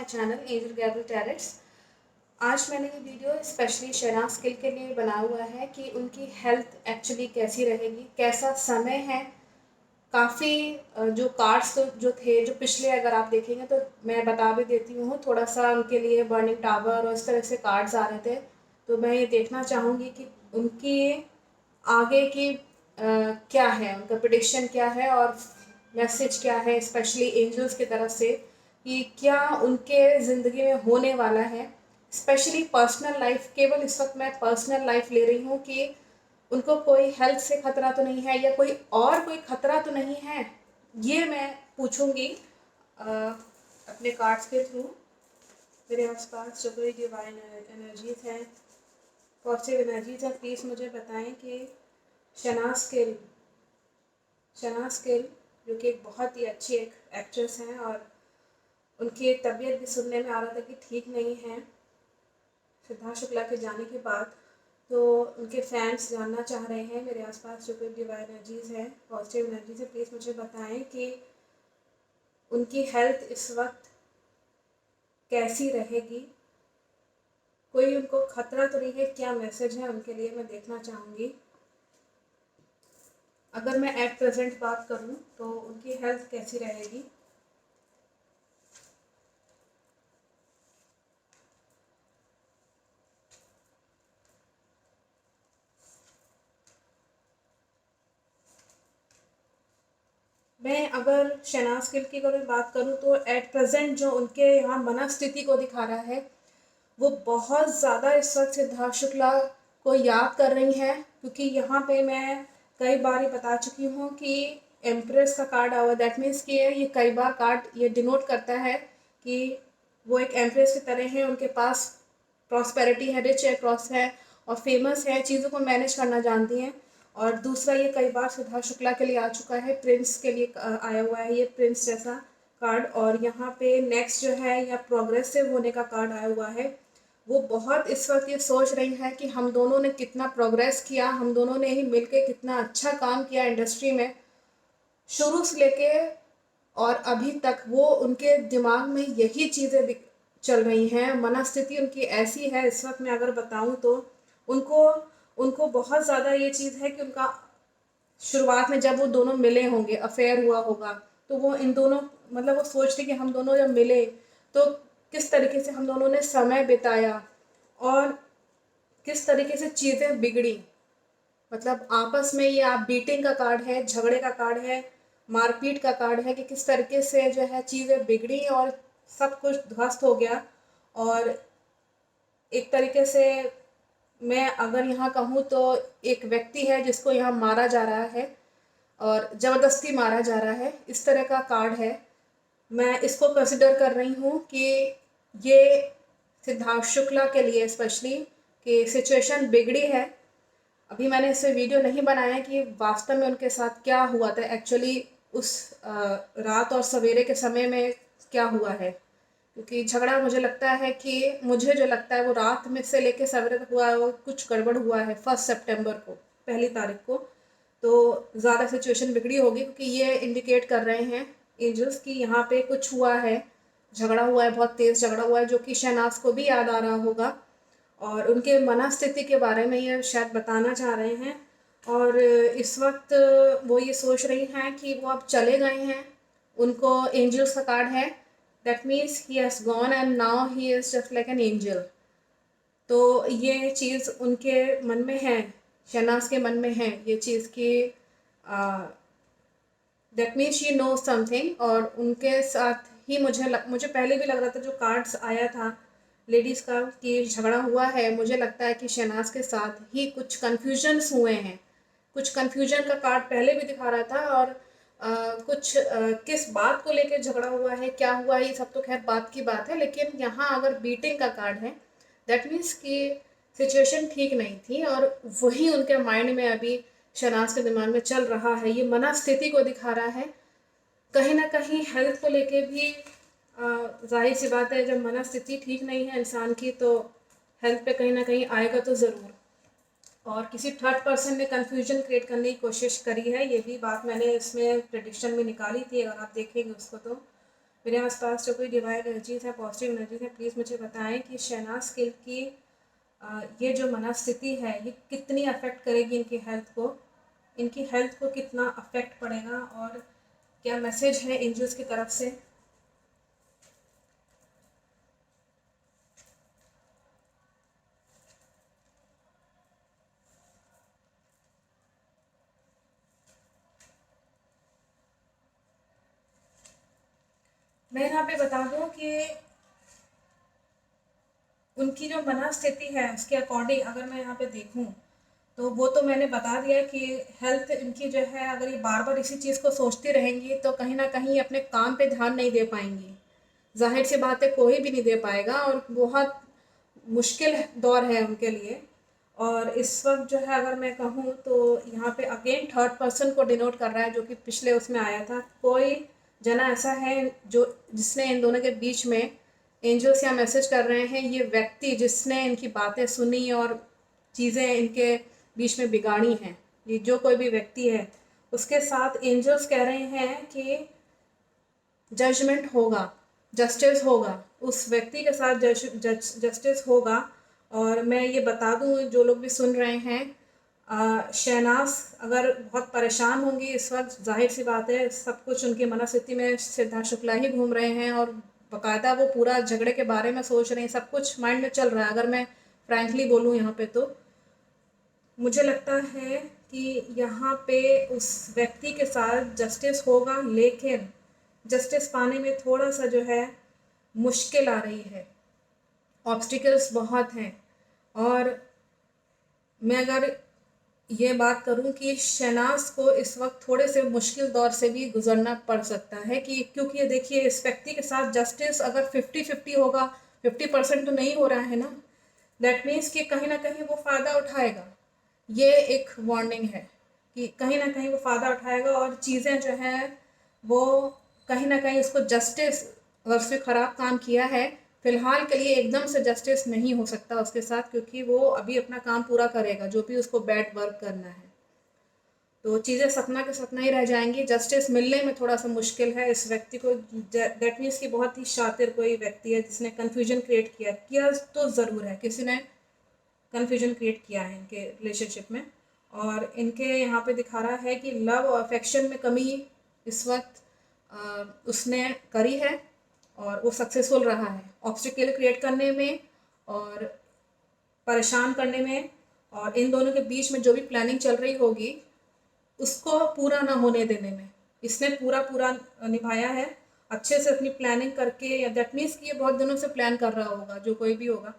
My channel angel Gabriel tarots. आज मैंने ये वीडियो स्पेशली शहनाज गिल के लिए बनाया हुआ है कि उनकी हेल्थ एक्चुअली कैसी रहेगी, कैसा समय है। काफ़ी जो कार्ड्स तो जो थे, जो पिछले अगर आप देखेंगे तो मैं बता भी देती हूँ, थोड़ा सा उनके लिए बर्निंग टावर और इस तरह से कार्ड्स आ रहे थे। तो मैं ये देखना चाहूँगी कि उनकी आगे की क्या है, उनका प्रेडिक्शन क्या है और मैसेज क्या है, स्पेशली एंजल्स की तरफ से कि क्या उनके ज़िंदगी में होने वाला है। स्पेशली पर्सनल लाइफ, केवल इस वक्त मैं पर्सनल लाइफ ले रही हूँ कि उनको कोई हेल्थ से खतरा तो नहीं है या कोई खतरा तो नहीं है, ये मैं पूछूंगी अपने कार्ड्स के थ्रू। मेरे आसपास जो कोई डिवाइन एनर्जीज हैं, पॉजिटिव एनर्जीज हैं, प्लीज़ मुझे बताएं कि शहनाज गिल जो कि एक बहुत ही अच्छी एक एक्ट्रेस हैं और उनकी तबीयत भी सुनने में आ रहा था कि ठीक नहीं है सिद्धार्थ शुक्ला के जाने के बाद। तो उनके फैंस जानना चाह रहे हैं, मेरे आसपास जो कोई डिवाइन एनर्जीज हैं, पॉजिटिव एनर्जीज है, प्लीज़ मुझे बताएं कि उनकी हेल्थ इस वक्त कैसी रहेगी, कोई उनको खतरा तो नहीं है, क्या मैसेज है उनके लिए, मैं देखना चाहूँगी। अगर मैं एट प्रेजेंट बात करूँ तो उनकी हेल्थ कैसी रहेगी। मैं अगर शहनाज गिल की अगर बात करूँ तो एट प्रेजेंट जो उनके यहाँ मनस्थिति को दिखा रहा है, वो बहुत ज़्यादा इस वक्त सिद्धार्थ शुक्ला को याद कर रही हैं, क्योंकि यहाँ पे मैं कई बार ये बता चुकी हूँ कि एम्प्रेस का कार्ड आवा, दैट मीन्स कि ये कई बार कार्ड ये डिनोट करता है कि वो एक एम्प्रेस की तरह है, उनके पास प्रॉस्पेरिटी है, रिच है, क्रॉस है और फेमस है, चीज़ों को मैनेज करना जानती हैं। और दूसरा ये कई बार सिद्धार्थ शुक्ला के लिए आ चुका है, प्रिंस के लिए आया हुआ है ये प्रिंस जैसा कार्ड। और यहाँ पे नेक्स्ट जो है या प्रोग्रेसिव होने का कार्ड आया हुआ है। वो बहुत इस वक्त ये सोच रही है कि हम दोनों ने कितना प्रोग्रेस किया, हम दोनों ने ही मिलके कितना अच्छा काम किया इंडस्ट्री में, शुरू से लेके और अभी तक। वो उनके दिमाग में यही चीज़ें चल रही हैं, मनस्थिति उनकी ऐसी है इस वक्त। मैं अगर बताऊं तो उनको उनको बहुत ज़्यादा ये चीज़ है कि उनका शुरुआत में जब वो दोनों मिले होंगे, अफेयर हुआ होगा, तो वो इन दोनों मतलब वो सोचते कि हम दोनों जब मिले तो किस तरीके से हम दोनों ने समय बिताया और किस तरीके से चीज़ें बिगड़ी। मतलब आपस में ये आप बीटिंग का कार्ड है, झगड़े का कार्ड है, मारपीट का कार्ड है कि किस तरीके से जो है चीज़ें बिगड़ी और सब कुछ ध्वस्त हो गया। और एक तरीके से मैं अगर यहाँ कहूँ तो एक व्यक्ति है जिसको यहाँ मारा जा रहा है और ज़बरदस्ती मारा जा रहा है, इस तरह का कार्ड है। मैं इसको कंसिडर कर रही हूँ कि ये सिद्धार्थ शुक्ला के लिए स्पेशली कि सिचुएशन बिगड़ी है। अभी मैंने इस पर वीडियो नहीं बनाया कि वास्तव में उनके साथ क्या हुआ था, एक्चुअली उस रात और सवेरे के समय में क्या हुआ है, क्योंकि झगड़ा मुझे लगता है कि मुझे जो लगता है वो रात में से लेके सवेरे तक हुआ है, वो कुछ गड़बड़ हुआ है 1 सितंबर को, पहली तारीख को। तो ज़्यादा सिचुएशन बिगड़ी होगी क्योंकि ये इंडिकेट कर रहे हैं एंजल्स कि यहाँ पे कुछ हुआ है, झगड़ा हुआ है, बहुत तेज़ झगड़ा हुआ है, जो कि शहनाज को भी याद आ रहा होगा और उनके मनस्थिति के बारे में ये शायद बताना चाह रहे हैं। और इस वक्त वो ये सोच रही हैं कि वो अब चले गए हैं, उनको एंजल्स का कार्ड है, that means he has gone and now he is just like an angel. तो ये चीज़ उनके मन में है, शहनाज के मन में है ये चीज़ कि that means she know something. और उनके साथ ही मुझे पहले भी लग रहा था जो कार्ड्स आया था लेडीज़ का कि झगड़ा हुआ है, मुझे लगता है कि शहनाज के साथ ही कुछ कन्फ्यूजन्स हुए हैं। कुछ कन्फ्यूजन का कार्ड पहले भी दिखा रहा था और किस बात को लेकर झगड़ा हुआ है, क्या हुआ है, ये सब तो खैर बात की बात है। लेकिन यहाँ अगर बीटिंग का कार्ड है, दैट मीन्स कि सिचुएशन ठीक नहीं थी और वही उनके माइंड में अभी शहनाज के दिमाग में चल रहा है, ये मनस्थिति को दिखा रहा है। कहीं ना कहीं हेल्थ को लेके भी जाहिर सी बात है, जब मनस्थिति ठीक नहीं है इंसान की तो हेल्थ पे कहीं ना कहीं आएगा तो ज़रूर। और किसी थर्ड पर्सन ने कन्फ्यूजन क्रिएट करने की कोशिश करी है, ये भी बात मैंने इसमें प्रेडिक्शन में निकाली थी, अगर आप देखेंगे उसको तो मेरे आसपास जो कोई डिवाइन एनर्जीज है, पॉजिटिव एनर्जीज है, प्लीज़ मुझे बताएं कि शहनाज गिल की ये जो मनस्थिति है ये कितनी अफेक्ट करेगी इनकी हेल्थ को कितना अफेक्ट पड़ेगा, और क्या मैसेज है एंजल्स की तरफ से। मैं यहाँ पे बता दूँ कि उनकी जो मनस्थिति है उसके अकॉर्डिंग अगर मैं यहाँ पे देखूँ तो वो तो मैंने बता दिया कि हेल्थ इनकी जो है, अगर ये बार बार इसी चीज़ को सोचती रहेंगी तो कहीं ना कहीं अपने काम पे ध्यान नहीं दे पाएंगी। जाहिर सी बात है, कोई भी नहीं दे पाएगा, और बहुत मुश्किल दौर है उनके लिए। और इस वक्त जो है अगर मैं कहूँ तो यहाँ पे अगेन थर्ड पर्सन को डिनोट कर रहा है, जो कि पिछले उसमें आया था। कोई जना ऐसा है जो जिसने इन दोनों के बीच में, एंजल्स यहाँ मैसेज कर रहे हैं, ये व्यक्ति जिसने इनकी बातें सुनी और चीज़ें इनके बीच में बिगाड़ी हैं, ये जो कोई भी व्यक्ति है उसके साथ एंजल्स कह रहे हैं कि जजमेंट होगा, जस्टिस होगा, उस व्यक्ति के साथ जस्टिस होगा। और मैं ये बता दूं जो लोग भी सुन रहे हैं, शहनाज अगर बहुत परेशान होंगी इस वक्त, जाहिर सी बात है, सब कुछ उनकी मनस्थिति में सिद्धार्थ शुक्ला ही घूम रहे हैं और बाकायदा वो पूरा झगड़े के बारे में सोच रहे हैं, सब कुछ माइंड में चल रहा है। अगर मैं फ्रैंकली बोलूँ यहाँ पे तो मुझे लगता है कि यहाँ पे उस व्यक्ति के साथ जस्टिस होगा, लेकिन जस्टिस पाने में थोड़ा सा जो है मुश्किल आ रही है, ऑब्स्टिकल्स बहुत हैं। और मैं अगर ये बात करूं कि शहनाज को इस वक्त थोड़े से मुश्किल दौर से भी गुजरना पड़ सकता है, कि क्योंकि ये देखिए, इस व्यक्ति के साथ जस्टिस अगर 50-50 होगा, 50% तो नहीं हो रहा है ना, दैट मीन्स कि कहीं ना कहीं वो फ़ायदा उठाएगा। ये एक वार्निंग है कि कहीं ना कहीं वो फ़ायदा उठाएगा, और चीज़ें जो हैं वो कहीं ना कहीं उसको जस्टिस, अगर उसने ख़राब काम किया है, फ़िलहाल के लिए एकदम से जस्टिस नहीं हो सकता उसके साथ, क्योंकि वो अभी अपना काम पूरा करेगा जो भी उसको बैड वर्क करना है। तो चीज़ें सपना के सपना ही रह जाएंगी, जस्टिस मिलने में थोड़ा सा मुश्किल है इस व्यक्ति को। दैट मीन्स कि बहुत ही शातिर कोई व्यक्ति है जिसने कन्फ्यूजन क्रिएट किया तो ज़रूर है, किसी ने कन्फ्यूजन क्रिएट किया है इनके रिलेशनशिप में। और इनके यहाँ पे दिखा रहा है कि लव और अफेक्शन में कमी इस वक्त उसने करी है, और वो सक्सेसफुल रहा है ऑब्स्टिकल क्रिएट करने में और परेशान करने में, और इन दोनों के बीच में जो भी प्लानिंग चल रही होगी उसको पूरा ना होने देने में इसने पूरा निभाया है अच्छे से अपनी प्लानिंग करके। या दैट मीन्स कि ये बहुत दिनों से प्लान कर रहा होगा जो कोई भी होगा।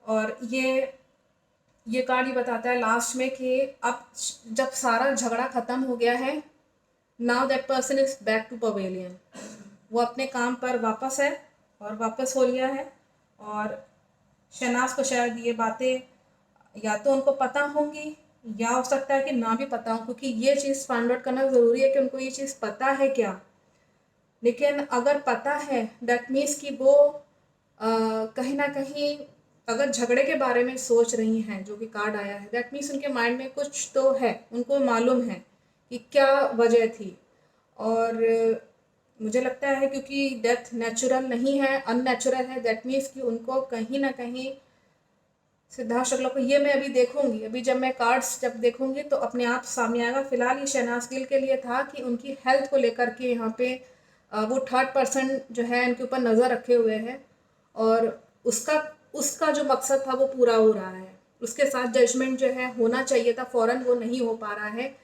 और ये कार्ड ही बताता है लास्ट में कि अब जब सारा झगड़ा खत्म हो गया है, now that person is back to pavilion, वो अपने काम पर वापस है और वापस हो लिया है। और शहनाज को शायद ये बातें या तो उनको पता होंगी, या हो सकता है कि ना भी पता हो, क्योंकि ये चीज़ फाइंड आउट करना ज़रूरी है कि उनको ये चीज़ पता है क्या। लेकिन अगर पता है दैट मीन्स कि वो कहीं ना कहीं अगर झगड़े के बारे में सोच रही हैं, जो भी कार्ड आया है, दैट मीन्स उनके माइंड में कुछ तो है, उनको मालूम है कि क्या वजह थी। और मुझे लगता है क्योंकि डेथ नेचुरल नहीं है, अननेचुरल है, दैट मीन्स कि उनको कहीं ना कहीं सिद्धार्थ शुक्ला को, ये मैं अभी देखूंगी, अभी जब मैं कार्ड्स जब देखूंगी तो अपने आप सामने आएगा। फिलहाल ये शहनाज गिल के लिए था कि उनकी हेल्थ को लेकर के यहाँ पे वो थर्ड पर्सन जो है इनके ऊपर नज़र रखे हुए हैं, और उसका उसका जो मकसद था वो पूरा हो रहा है। उसके साथ जजमेंट जो है होना चाहिए था फ़ौरन, वो नहीं हो पा रहा है।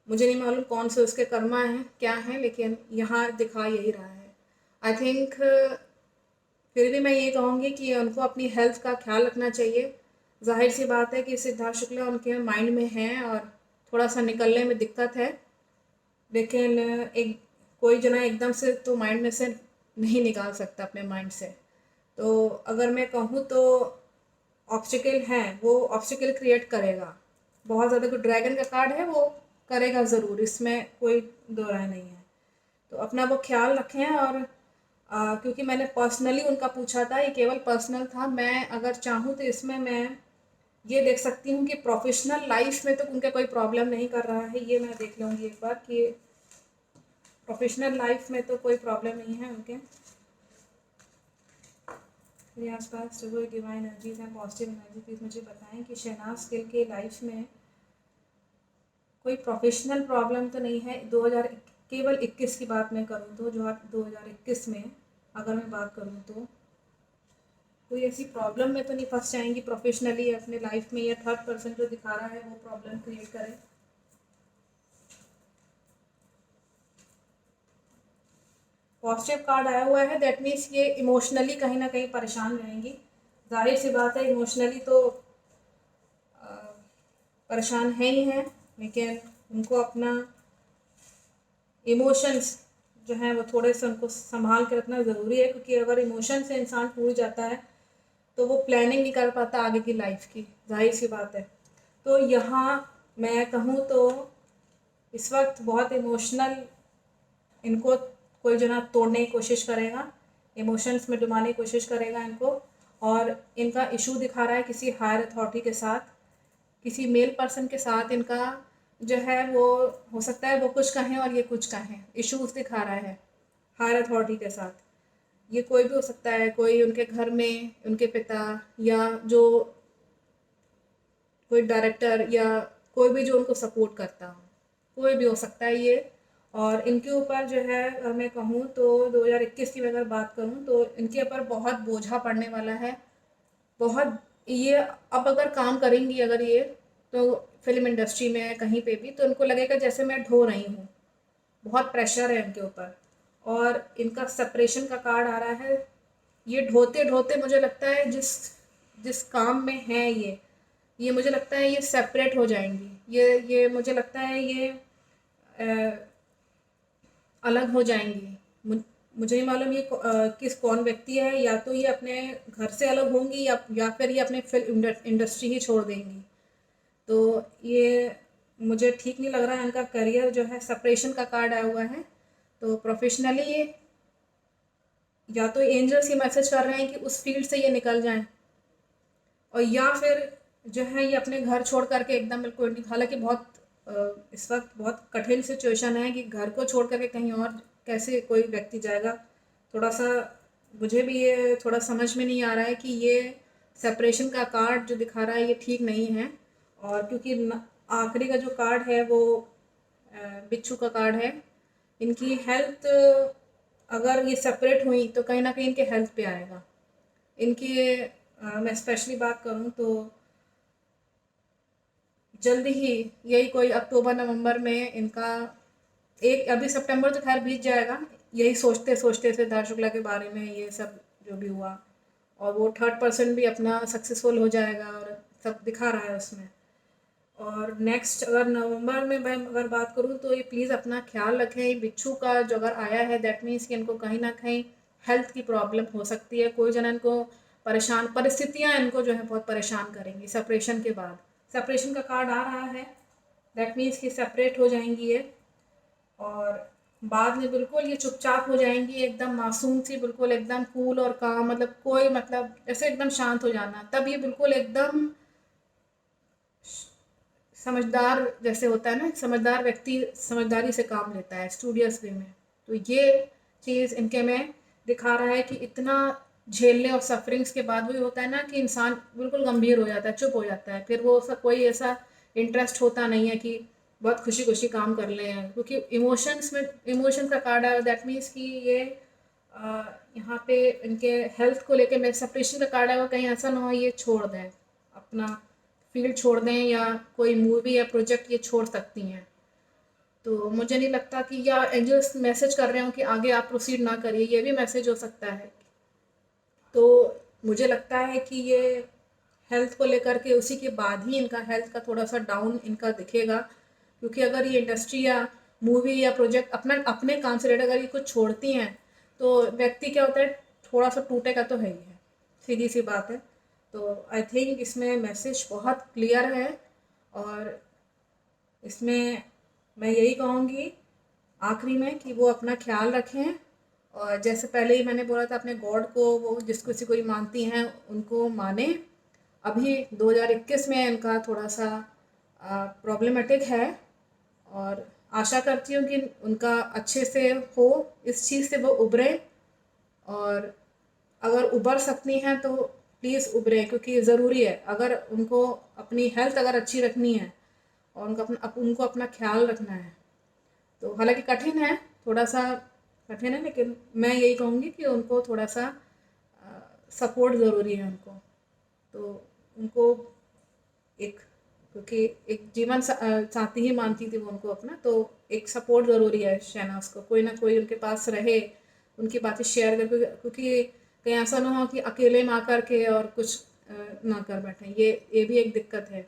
मुझे नहीं मालूम कौन से उसके कर्मा हैं, क्या हैं, लेकिन यहाँ दिखा यही रहा है। आई थिंक फिर भी मैं ये कहूँगी कि उनको अपनी हेल्थ का ख्याल रखना चाहिए। जाहिर सी बात है कि सिद्धार्थ शुक्ला उनके माइंड में हैं और थोड़ा सा निकलने में दिक्कत है, लेकिन एक कोई जना एकदम से तो माइंड में से नहीं निकाल सकता अपने माइंड से। तो अगर मैं कहूँ तो ऑब्स्टिकल है, वो ऑब्स्टिकल क्रिएट करेगा बहुत ज़्यादा। जो ड्रैगन का कार्ड है वो करेगा ज़रूर, इसमें कोई दो राय नहीं है। तो अपना वो ख्याल रखें। और क्योंकि मैंने पर्सनली उनका पूछा था, ये केवल पर्सनल था, मैं अगर चाहूँ तो इसमें मैं ये देख सकती हूँ कि प्रोफेशनल लाइफ में तो उनका कोई प्रॉब्लम नहीं कर रहा है। ये मैं देख लूँगी एक बार कि प्रोफेशनल लाइफ में तो कोई प्रॉब्लम नहीं है उनके। मेरे आसपास जो कोई डिवाइन एनर्जीज हैं, पॉजिटिव एनर्जी, प्लीज़ मुझे बताएं कि शहनाज गिल के लाइफ में कोई प्रोफेशनल प्रॉब्लम तो नहीं है। केवल 21 की बात मैं करूँ तो, जो 2021 में अगर मैं बात करूँ तो कोई ऐसी प्रॉब्लम में तो नहीं फंस जाएंगी प्रोफेशनली अपने लाइफ में, या थर्ड पर्सन जो दिखा रहा है वो प्रॉब्लम क्रिएट करे। पॉजिटिव कार्ड आया हुआ है, दैट मीन्स ये इमोशनली कहीं ना कहीं परेशान रहेंगी। जाहिर सी बात है, इमोशनली तो परेशान है ही हैं, लेकिन उनको अपना इमोशंस जो हैं वो थोड़े से उनको संभाल के रखना ज़रूरी है, क्योंकि अगर इमोशन से इंसान टूट जाता है तो वो प्लानिंग नहीं कर पाता आगे की लाइफ की, जाहिर सी बात है। तो यहाँ मैं कहूँ तो इस वक्त बहुत इमोशनल इनको कोई जो ना तोड़ने की कोशिश करेगा, इमोशंस में डुबाने की कोशिश करेगा इनको, और इनका इशू दिखा रहा है किसी हायर अथॉरिटी के साथ, किसी मेल पर्सन के साथ इनका जो है वो हो सकता है वो कुछ कहें और ये कुछ कहें, इशूज़ दिखा रहा है हायर अथॉरिटी के साथ। ये कोई भी हो सकता है, कोई उनके घर में उनके पिता, या जो कोई डायरेक्टर, या कोई भी जो उनको सपोर्ट करता हो, कोई भी हो सकता है ये। और इनके ऊपर जो है अगर मैं कहूँ तो 2021 की अगर बात करूँ तो इनके ऊपर बहुत बोझा पड़ने वाला है, बहुत। ये अब अगर काम करेंगी अगर ये, तो फिल्म इंडस्ट्री में कहीं पे भी, तो इनको लगेगा जैसे मैं ढो रही हूँ, बहुत प्रेशर है इनके ऊपर। और इनका सेपरेशन का कार्ड आ रहा है। ये ढोते ढोते मुझे लगता है जिस जिस काम में है ये मुझे लगता है ये सेपरेट हो जाएंगी, ये मुझे लगता है ये अलग हो जाएंगी। मुझे नहीं मालूम ये कौन व्यक्ति है, या तो ये अपने घर से अलग होंगी, या फिर ये अपने फिल्म इंडस्ट्री ही छोड़ देंगी। तो ये मुझे ठीक नहीं लग रहा है, इनका करियर जो है, सेपरेशन का कार्ड आया हुआ है। तो प्रोफेशनली ये या तो एंजल्स ये मैसेज कर रहे हैं कि उस फील्ड से ये निकल जाएं, और या फिर जो है ये अपने घर छोड़ करके एकदम बिल्कुल, हालांकि बहुत इस वक्त बहुत कठिन सिचुएशन है कि घर को छोड़ करके कहीं और कैसे कोई व्यक्ति जाएगा। थोड़ा सा मुझे भी ये थोड़ा समझ में नहीं आ रहा है कि ये सेपरेशन का कार्ड जो दिखा रहा है ये ठीक नहीं है। और क्योंकि आखिरी का जो कार्ड है वो बिच्छू का कार्ड है। इनकी हेल्थ, अगर ये सेपरेट हुई तो कहीं ना कहीं इनके हेल्थ पे आएगा। इनकी मैं स्पेशली बात करूं तो जल्दी ही, यही कोई अक्टूबर नवंबर में इनका अभी सितंबर तो खैर बीत जाएगा, यही सोचते सोचते सिद्धार्थ शुक्ला के बारे में ये सब जो भी हुआ, और वो थर्ड पर्सन भी अपना सक्सेसफुल हो जाएगा और सब दिखा रहा है उसमें। और नेक्स्ट अगर नवंबर में मैं अगर बात करूँ तो ये प्लीज़ अपना ख्याल रखें। बिच्छू का जो अगर आया है दैट मीन्स कि इनको कहीं ना कहीं हेल्थ की प्रॉब्लम हो सकती है, कोई जन इनको परेशान, परिस्थितियाँ इनको जो है बहुत परेशान करेंगी सेपरेशन के बाद। सेपरेशन का कार्ड आ रहा है, दैट मीन्स कि सेपरेट हो जाएंगी ये, और बाद में बिल्कुल ये चुपचाप हो जाएंगी, एकदम मासूम सी, बिल्कुल एकदम कूल और काम, मतलब कोई मतलब ऐसे एकदम शांत हो जाना, तब ये बिल्कुल एकदम समझदार जैसे होता है ना, समझदार व्यक्ति समझदारी से काम लेता है स्टूडियस वे में। तो ये चीज़ इनके में दिखा रहा है कि इतना झेलने और सफरिंग्स के बाद वही होता है ना कि इंसान बिल्कुल गंभीर हो जाता है, चुप हो जाता है, फिर वो कोई ऐसा इंटरेस्ट होता नहीं है कि बहुत खुशी खुशी काम कर लें, क्योंकि इमोशंस में इमोशन का कार्ड है, दैट मीन्स कि ये यहाँ पे इनके हेल्थ को लेके मैं सेपरेशन का कार्ड है, वो कहीं ऐसा ना हो ये छोड़ दें, अपना फील्ड छोड़ दें, या कोई मूवी या प्रोजेक्ट ये छोड़ सकती हैं। तो मुझे नहीं लगता कि, या एंजल्स मैसेज कर रहे हो कि आगे आप प्रोसीड ना करिए, ये भी मैसेज हो सकता है। तो मुझे लगता है कि ये हेल्थ को लेकर के उसी के बाद ही इनका हेल्थ का थोड़ा सा डाउन इनका दिखेगा, क्योंकि अगर ये इंडस्ट्री या मूवी या प्रोजेक्ट अपना अपने काम से रिलेटेड अगर ये कुछ छोड़ती हैं तो व्यक्ति क्या होता है, थोड़ा सा टूटेगा तो है ही है, सीधी सी बात है। तो आई थिंक इसमें मैसेज बहुत क्लियर है, और इसमें मैं यही कहूँगी आखिरी में कि वो अपना ख्याल रखें, और जैसे पहले ही मैंने बोला था अपने गॉड को, वो जिस किसी को ही मानती हैं उनको माने। अभी 2021 में इनका थोड़ा सा प्रॉब्लमेटिक है, और आशा करती हूँ कि उनका अच्छे से हो, इस चीज़ से वो उभरें, और अगर उबर सकती हैं तो प्लीज़ उभरें, क्योंकि ज़रूरी है। अगर उनको अपनी हेल्थ अगर अच्छी रखनी है और उनको अपना ख्याल रखना है, तो हालांकि कठिन है, थोड़ा सा कठिन है, लेकिन मैं यही कहूँगी कि उनको थोड़ा सा सपोर्ट ज़रूरी है उनको। तो उनको एक, क्योंकि एक जीवन साथी ही मानती थी वो उनको अपना, तो एक सपोर्ट ज़रूरी है शहनाज को, कोई ना कोई उनके पास रहे, उनकी बातें शेयर करके, क्योंकि कहीं ऐसा ना हो कि अकेले में आकर के और कुछ ना कर बैठे, ये भी एक दिक्कत है।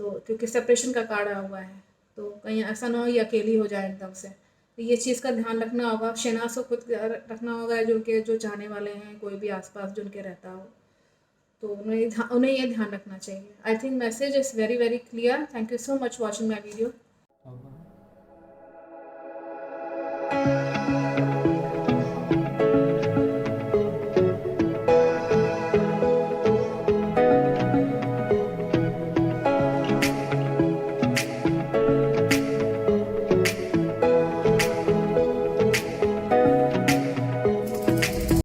तो क्योंकि सेपरेशन का कार्ड आया हुआ है, तो कहीं ऐसा ना हो ये अकेली हो जाए एकदम से, तो ये चीज़ का ध्यान रखना होगा। शहनाज को खुद रखना होगा, जो उनके जो चाहने वाले हैं, कोई भी आसपास जो उनके रहता हो, तो उन्हें ये ध्यान रखना चाहिए। I think message is very very clear. Thank you so much watching my video.